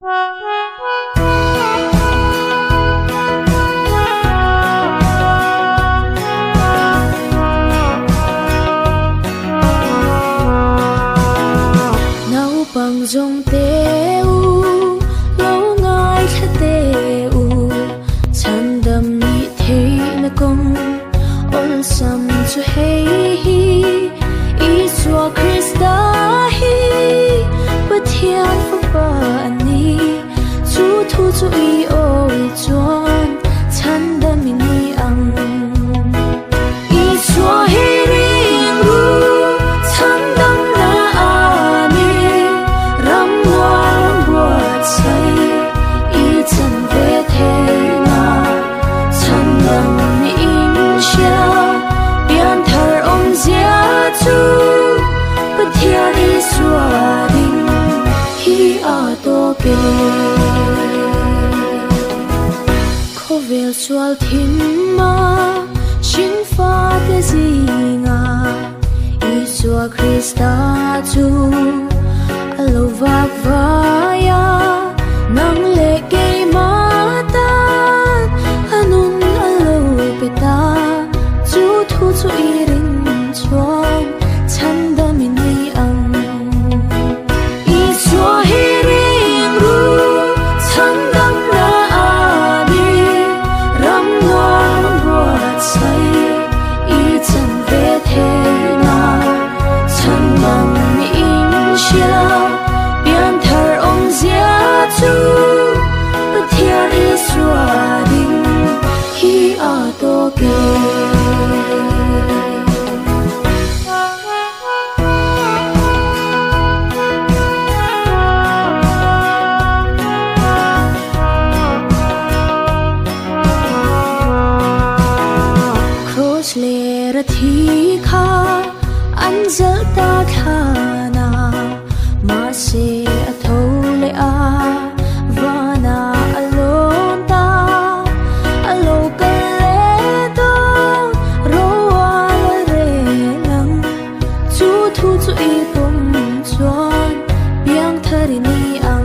bằng dòng tê u lâu ngài khá tê u chan đam ni thế na công ôn sam chu hey hi Isua Krista hi bất thian phúc ba ani chu thu chu i oi chuan chan đam ni ang Isua hi ring ru chan đam na ani ram noa bua chai i chan ve the na chan đam ni in sha bian thar om zia chu bất thian Isua ding hi a to ke ko vel sual thin ma shin fa te zinga Isua Krista chu alo vak vaya nang le ke mata anun alo peta chu thu chu i ring chuan chan đam ni ang Isua hi ring ru chan đam na ani ram noa bua chai i chan ve the na chan đam ni in sha bian thar om zia chu bất thian Isua ding hi a to ke le ra thi kha an zal ta thana ma se a tho le a vana alon ta alo ka le to ro wa re lang chu thu chu i pum chuan biang thari ni ang